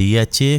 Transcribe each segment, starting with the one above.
DHA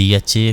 DHA